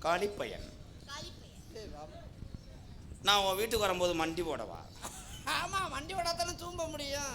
காளிப்பையன். நான் உன் வீட்டுக்கு வரும்போது மண்டி போடவா? ஆமா, மண்டி போடாதானே தூம்ப முடியும்.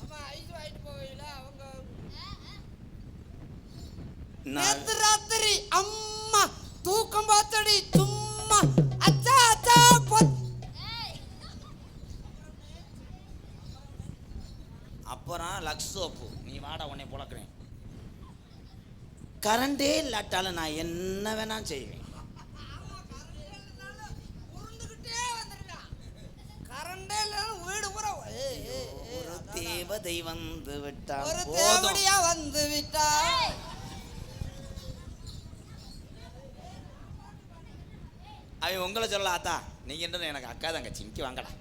ஆமா, ஐஸ் வாங்கிட்டு போவீல அவங்க. நேத்து ராத்திரி அம்மா தூக்கம் பார்த்தடி சும்மா அச்சா அச்சா அப்புறம் லக்ஸ் சோப்பு. நீ வாடா, உன்னை புழக்கிறேன். கரண்டே இல்லாட்டாலும் நான் என்ன வேணா செய்வேன். கரண்டே இல்லாலும் வீடு பூரா ஒரு தேவதை வந்து விட்டா, ஒரு தேவதையா வந்து விட்டா. அவன் உங்களை சொல்ல ஆத்தா, நீங்க என்ன எனக்கு அக்கா தங்கச்சி, இங்கே வாங்கடா.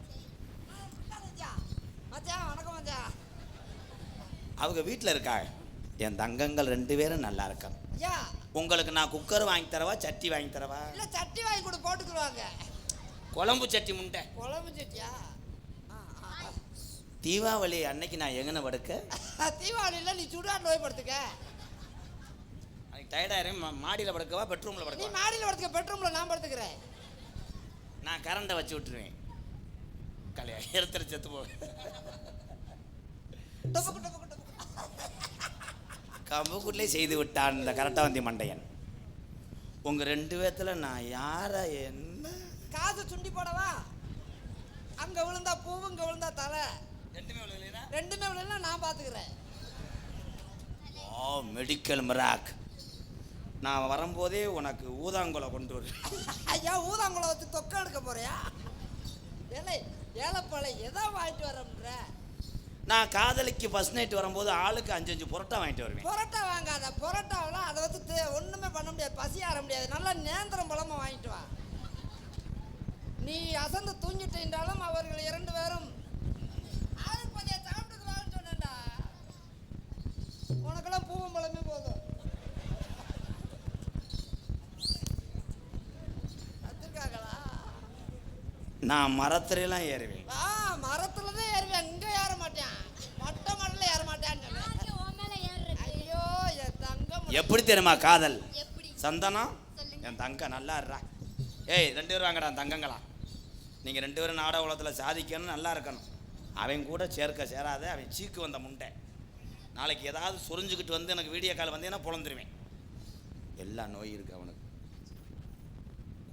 மச்சான் வணக்கம் மச்சான். அவங்க வீட்டில் இருக்காங்க. என் தங்கங்கள் 2 பேரும் நல்லா இருக்காங்க. ஐயா, உங்களுக்கு நான் குக்கர் வாங்கி தரவா, சட்டி வாங்கி தரவா? இல்ல சட்டி வாங்கி கூட போட்டுக்குவாங்க. குழம்பு சட்டி முண்டை. குழம்பு சட்டியா? தீபாவளி அன்னைக்கு நான் எங்கன படுக்க? தீபாவளியில நீ சுடுகாட்டில் போய் படுத்துக்க. அன்னைக்கு டயர்டாயிரும். மாடியில் படுக்கவா, பெட்ரூமில் நீ படுக்கவா? மாடியில் படுத்துக்க, பெட்ரூமில் நான் படுத்துக்கிறேன். நான் கரண்டை வச்சு விட்டுருவேன். கலையா எடுத்துட்டு செத்து போவேன். கம்புக்குள்ளே செய்து விட்டான் இந்த கரெக்டாக மண்டையன். உங்க 2 பேத்துல நான் யார என்ன? காசு சுண்டி போடவா? அங்க விழுந்தா பூவு, இங்க விழுந்தா தலை. ரெண்டுமே விழுந்தா நான் பாத்துக்கிறேன். ஓ, மெடிக்கல் மிராக். நான் வரும்போதே உனக்கு ஊதாங்குளம் கொண்டு வருவேன். ஐயா, ஊதாங்குளம் வச்சு தொக்க எடுக்க போறியா? ஏழை ஏழைப்பழை எதா வாங்கிட்டு வரன்ற? நான் காதலிக்கு ஃபர்ஸ்ட் நைட் வரும்போது ஆளுக்கு 5 புரோட்டா வாங்கிட்டு வருவேன். புரோட்டா வாங்காத. புரோட்டாவில் அதை வச்சு ஒன்றுமே பண்ண முடியாது, பசி ஆற முடியாது. நல்லா நேந்திரம் பழமா வாங்கிட்டு வா. நீ அசந்து தூங்கிட்டாலும் அவர்கள் 2 பேரும் ஆளுக்கு கொஞ்சம் சாப்பிட்டு வான்னு சொன்னேன்டா. உனக்கெல்லாம் பூவும் பழமே போதும். வச்சிருக்காங்களா? நான் மரத்துலாம் ஏறுவேன். மரத்துல தான் ஏறுவேன், இங்க ஏற மாட்டேன். மொட்டை மரத்துல ஏற மாட்டேன்னு சொன்னேன். ஐயோ என் தங்கம். எப்படி தெரியுமா காதல்? சந்தனம் என் தங்க நல்லா இருறா. ஏய் 2 பேரும் வாங்கடா தங்கங்களா. நீங்கள் 2 பேரும் நாடக உலகத்தில் சாதிக்கணும், நல்லா இருக்கணும். அவன் கூட சேராத. அவன் சீக்கு வந்த முண்டை. நாளைக்கு ஏதாவது சொரிஞ்சுக்கிட்டு வந்து எனக்கு வீடியோ கால் வந்தேன்னா பொழந்துருவேன். எல்லா நோய் இருக்கு அவனுக்கு.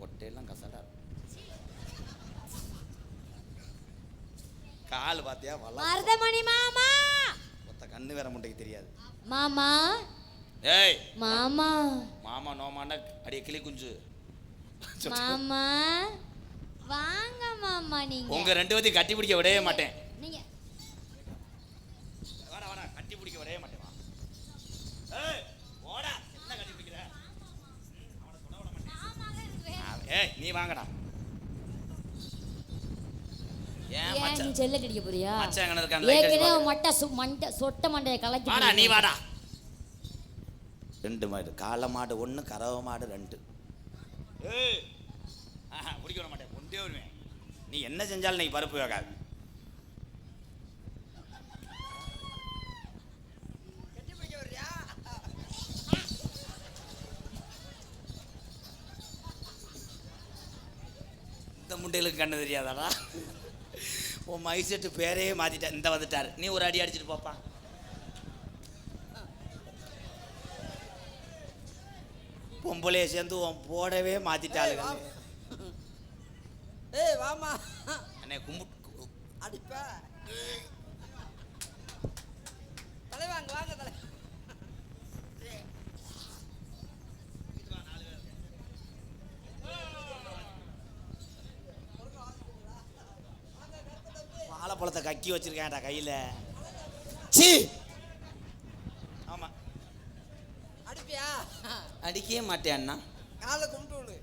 கொட்டையெல்லாம் கசடா இருக்கும். கால் பாத்தியா மருதமணி மாமா. மொத்த கண்ணு வேற முண்டைக்கு தெரியாது. மாமா. ஏய் மாமா. மாமா நோமாண்ட அடிய கிளி குஞ்சு. மாமா வாங்க மாமா. நீங்க உங்க 2 பேத்தையும் கட்டி பிடிக்க விடவே மாட்டேன். நீங்க வாடா கட்டி பிடிக்க விடவே மாட்டேன். ஏய் ஓடா, என்ன கட்டி பிடிக்கிற? அவனை தொட விட மாட்டேன். ஏய் நீ வாங்கடா. ஏன் நீ செல்ல கடிக்க போறியா? மச்சான் எங்க இருக்கான்? லைட் அடிச்சு ஏகனே மண்டை சொட்ட மண்டைய கலக்கி. வாடா நீ வாடா. 2 மாடு, காளை மாடு 1, கறவை மாடு 2. ஏய் பிடிக்க விட மாட்டேன், கொண்டே வருவேன். நீ என்ன செஞ்சாலும் நீ பருப்பு வேகாது. இந்த முண்டைகளுக்கு கண்ணு தெரியாதாடா? உன் மைசெட்டு பேரே மாத்திட்டேன். இந்த வந்துட்டாரு. நீ ஒரு அடி அடிச்சுட்டு போப்பா. பொம்பளைய சேர்ந்து உன் போடவே மாத்திட்டாளுங்க. ஏய் வாமா அண்ணே கும்பிட்டு அடிப்ப. தலை வாங்க வாங்க தலை. வாழைப்பழத்தை கக்கி வச்சிருக்கேன்டா கையில. சீ ஆமா அடிப்பியா? அடிக்கவே மாட்டேன் அண்ணா. காலை கும்பிட்டு விடு.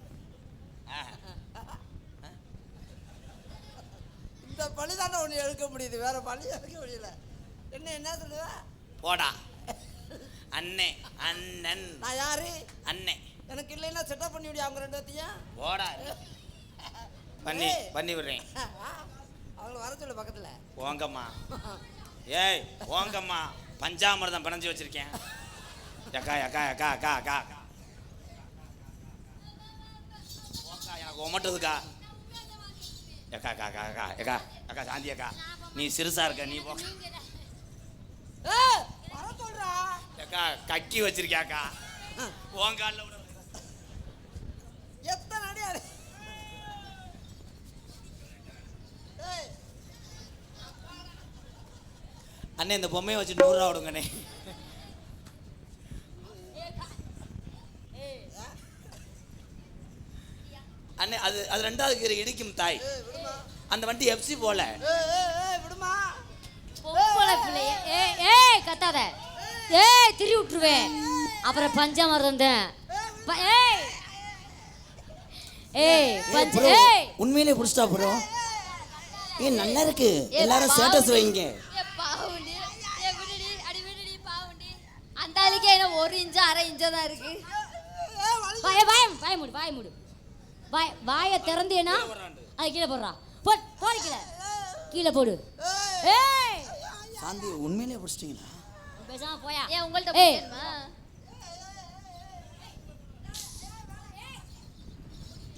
இந்த பழி தானே ஒன்று எடுக்க முடியுது, வேற பழி எடுக்க முடியல. என்ன சொல்லுவ? போடா அண்ணே. அண்ணன் நான் யாரு? அண்ணே. எனக்கு இல்லைன்னா செட்டப் பண்ணி விடியா அவங்க 2 பேத்தையும்? போடா பண்ணி விடுறேன். அவங்கள வர சொல்லு பக்கத்துல. போங்கம்மா. ஏய் போங்கம்மா, பஞ்சாமிர்தம் பிணைஞ்சு வச்சிருக்கேன். அக்கா அக்கா அக்கா அக்கா அக்கா எனக்கு ஒமட்டுதுக்கா. அக்கா அக்கா அக்கா அக்கா அக்கா அக்கா சாந்தி அக்கா, நீ சிறுசா இருக்க, நீ போ. வர சொல்றா. அக்கா கக்கி வச்சிருக்கியாக்கா, உன் காலில் விட. எத்தனை அடி அடி. அண்ணே இந்த பொம்மையை வச்சு 100 ரூபா விடுங்கண்ணே. அண்ணே அது அது ரெண்டாவது கீரை இடிக்கும் தாய். அந்த வண்டி எஃப்சி போல. விடுமா. பொம்பளை பிள்ளைய ஏய் கத்தாத. ஏய் திரி விட்டுருவேன். அப்புறம் பஞ்சாமரம் தான். ஏய் ஏய் பஞ்ச ஏய் உண்மையிலே புடிச்சா ப்ரோ. நல்லா இருக்கு. எல்லாரும் ஸ்டேட்டஸ் வைங்க. பாவுண்டி விடுடி அடி விடுடி பாவுண்டி. அந்த ஆளுக்கே என்ன 1 இன்ச் 1/2 இன்ச் தான் இருக்கு. வாய மூடு. வாயை திறந்தேனா அது கீழே போடுறா. போடு கீழே போடு. ஏய் சாந்தி உண்மையிலே புடிச்சிட்டீங்களா? பேசாம போயா. ஏன் உங்கள்ட்ட போயணுமா?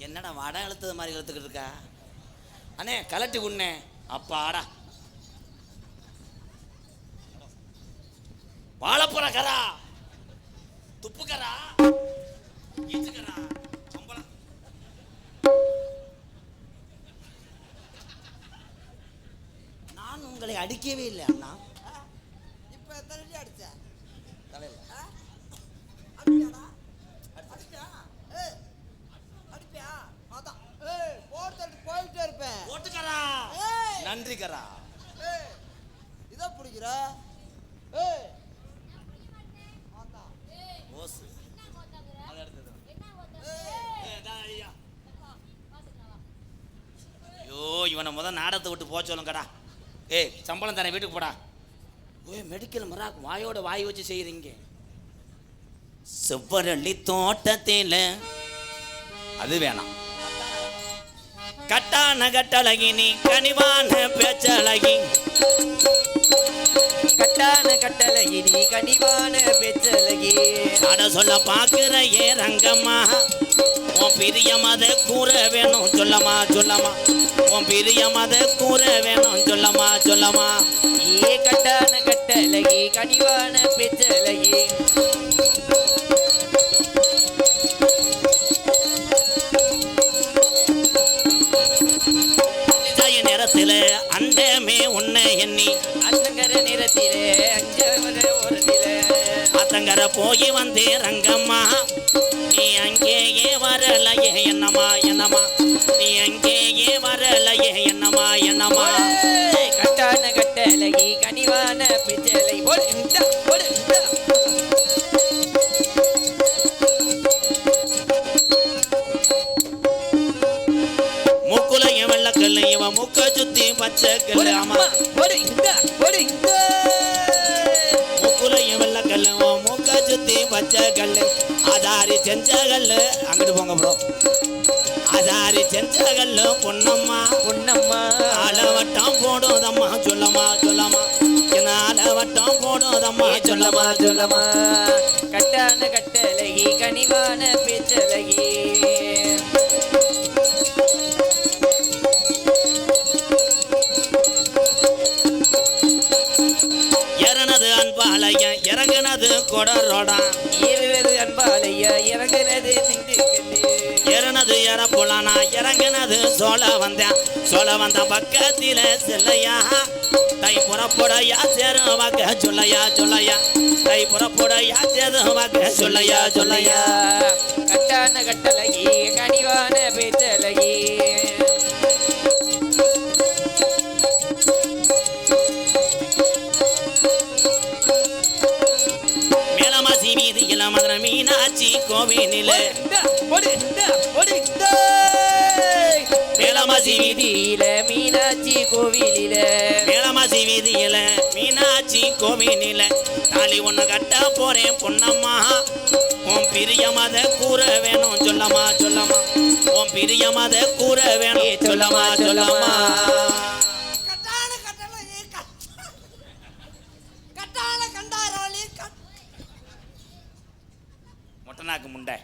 என்னடா வடை இழுத்தது மாதிரி இழுத்துக்கிட்டு இருக்கா? அண்ணே கலட்டி உண்ணே. அப்பாடா வாழைப்புற கரா, துப்பு கரா, ஈச்சுக்கரா, சம்பளம். நான் உங்களை அடிக்கவே இல்லை அண்ணா. இப்ப எத்தனை அடி அடிச்ச தலையில அடிப்பியாடா? அடிப்பியா? அடிப்பியா? அதான் போட்டு போயிட்டே இருப்பேன். ஓட்டுக்கரா, நன்றி கரா. இதை பிடிக்கிற. ஓசு அது அடுத்தது. ஐயோ இவனை நாடத்தை விட்டு போக சொல்லுங்கடா. ஏய் சம்பளம் தானே, வீட்டுக்கு போடா. ஓய் மெடிக்கல் மராக் வாயோட வாய் வச்சு செய்யறீங்க. செவ்வரளி தோட்டத்தில் அது வேணாம். கட்டான கட்டழகி நீ கனிவான பேச்சழகி. கட்டான கட்டழகி நீ கனிவான பேச்சழகி. அட சொல்ல பாக்குற ஏ ரங்கம்மா, உன் பிரியம் அதை கூற வேணும் சொல்லமா. உன் பிரியம் அதை கூற வேணும் சொல்லமா. ஏ கட்டான கட்டழகி கனிவான பேச்சழகி. நேரத்தில் அண்டமே உன்னை எண்ணி அத்தங்கர நிறத்திலே அஞ்சவர ஓரத்திலே அத்தங்கர போய் வந்தே ரங்கம்மா. நீ அங்கேயே வரலையே என்னம்மா. நீ அங்கேயே வரலையே என்னம்மா. கட்டான கட்டழகி கனிவான பேச்சழகி. போடு மூக்குலையும் வெள்ளக்கல்லு இவன் மூக்க சுத்தி பச்சை கல்லு. ஆமா மூக்குலையும் வெள்ளக்கல்லு மூக்க சுத்தி பச்சை கல்லு. ஆதாரி செஞ்ச கல்லு அங்கிட்டு போங்க ப்ரோ. ஆதாரி செஞ்ச கல்லு பொன்னம்மா. ஆலவட்டம் போடுதம்மா சொல்லமா. என்ன ஆலவட்டம் போடுதம்மா சொல்லமா. கட்டான கட்டழகி கனிவான பேச்சழகி. இறனது அன்பாலயம் இறங்குனது கொடரோடா. ஏறுவது அன்பாலையா இறங்குனது திண்டுக்கல்லு. இறனது இறப்புலானா இறங்குனது சோழ வந்த பக்கத்தில செல்லையா. தை புறப்படையா சேருவாக்க சொல்லையா. தை புறப்படையா சேருவாக்க சொல்லையா. கட்டான கட்டழகி கனிவான பேச்சழகி. மேலமாசி வீதியில மதுரை மீனாட்சி கோவிலில. மேலமாசி வீதியில மீனாட்சி கோவிலில. மேலமாசி வீதியில மீனாட்சி கோவிலில தாலி ஒண்ணு கட்ட போறேன் பொன்னம்மா. உன் பிரியம் அதை கூற வேணும் சொல்லமா. உன் பிரியம் அதை கூற வேணும் சொல்லமா. கட்டான கண்டாரோலி சொட்டனாக்கு முண்டை.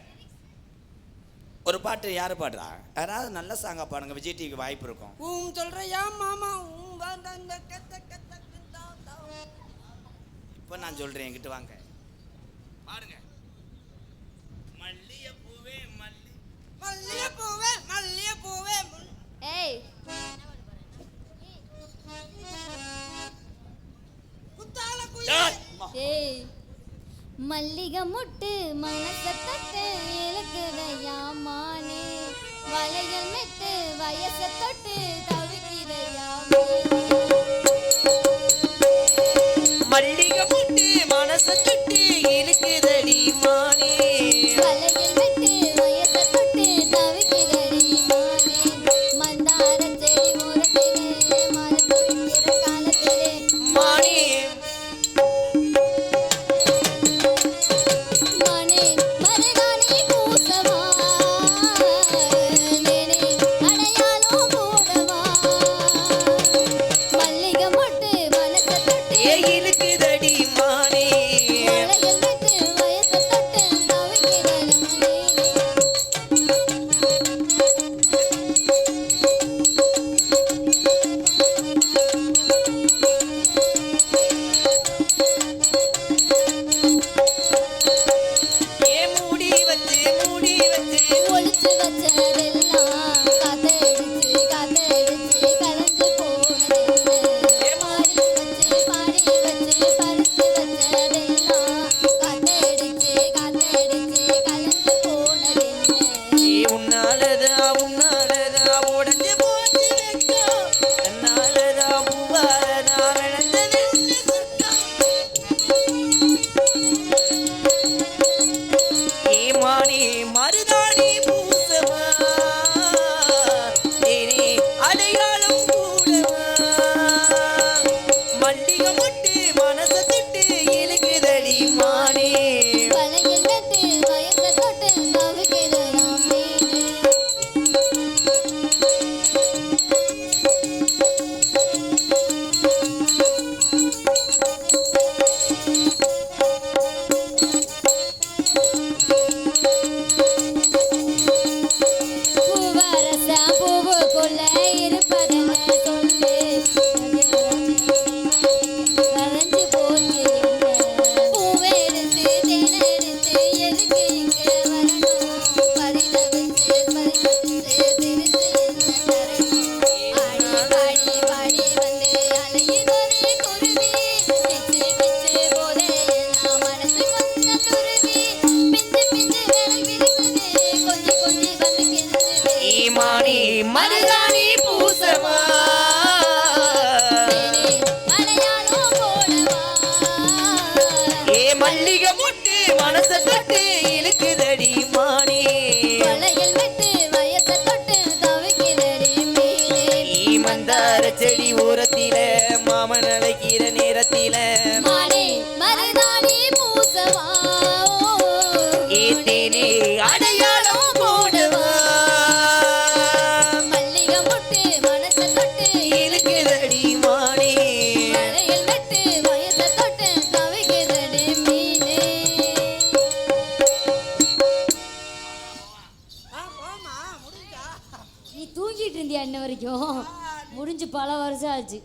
ஒரு பாட்டு யாரு பாடுறா? யாராவது நல்ல சாங்கா பாடுங்க, விஜய் டிவிக்கு வாய்ப்பு இருக்கும். சொல்றியா மாமா இப்போ நான் சொல்றேன், என்கிட்ட வாங்க பாருங்க. மல்லிகை பூவே மல்லிகை பூவே மல்லிகை பூவே. ஏய் குத்தால ஏய், ஏய் மல்லிகை முட்டு மனச தொட்டு இழுக்குதையா மானே, வளையல் மெட்டு வயச தொட்டு தவிக்கிறையா மல்லிகை முட்டு மனச தொட்டு இழுக்குதடி மானே, வளையல் மெட்டு வயச தொட்டு தவிக்கிறையா மானே, மந்தார செடி ஓரத்திலே மரத்துடிக்கிற காலத்திலே மானே மானே மருதாணி பூசவா, நேனே அடையாளம் போடவா, மல்லிகை மொட்டு மனச தொட்டு இழுக்குதடி மானே, வளையல் மெட்டு வயச தொட்டு தவிக்கிறேன் மூடி வச்சு ஒளிச்சு வச்சதெல்லாம் காத்தடிச்சு காத்தடிச்சு கலந்து போனதென்ன, பாடி வச்சு பறிச்சு வச்சதெல்லாம் காத்தடிச்சு காத்தடிச்சு கலந்து போனதென்ன. உன்னாலதா உடஞ்சு போச்சு வெக்கம், தன்னாலதா பூவாலதா விளந்தது மானே மருதாணி பூசவா, தேனே அடையாளம் கூடவா, மல்லிகை மொட்டு மனச தொட்டு இழுக்குதடி மானே, வளையல் மெட்டு வயச தொட்டு தவிக்கிறதாம் மீனே. பூவரச பூவுக்குள்ள இருப்பதென்ன சொல்லு, கரைஞ்சு போச்சு என்ன, பூவெடுத்து தேனெடுத்து எதுக்கு இங்க வரணும், பரிதவிச்சு திருத்து என்ன தரணும், ஆடி பாடி வந்து அலையுதொரு குருவி, கிச்சு கிச்சு போதே எல்லாம் மனசு கொஞ்சம் துருவி, பிஞ்சு பிஞ்சு விரல் விரிக்குதே, கொஞ்சி கொஞ்சி வந்து கெஞ்சுதே, மானே மருதாணி பூசவா, தேனே அடையாளம் போடவா, மல்லிகை மொட்டு மனச தொட்டு இழுக்குதடி மானே, வளையல் மெட்டு வயச தொட்டு தவிக்கிறடி மீனே. மந்தார செடி ஓரத்தில மாமன் அழைக்கிற நேரத்தில மானே மருதாணி பூசவா, தேனே அடையாளம் போடவா, மல்லிகை முட்டு மனச தொட்டு இழுக்குதடி மானே, வளையல் மெட்டு வயச தொட்டு தவிக்கிறடி மீனே. போமா முடிஞ்சா. நீ தூங்கிட்டு இருந்தியா இன்ன வரைக்கும்? முடிஞ்சு பல வருஷம் ஆச்சு.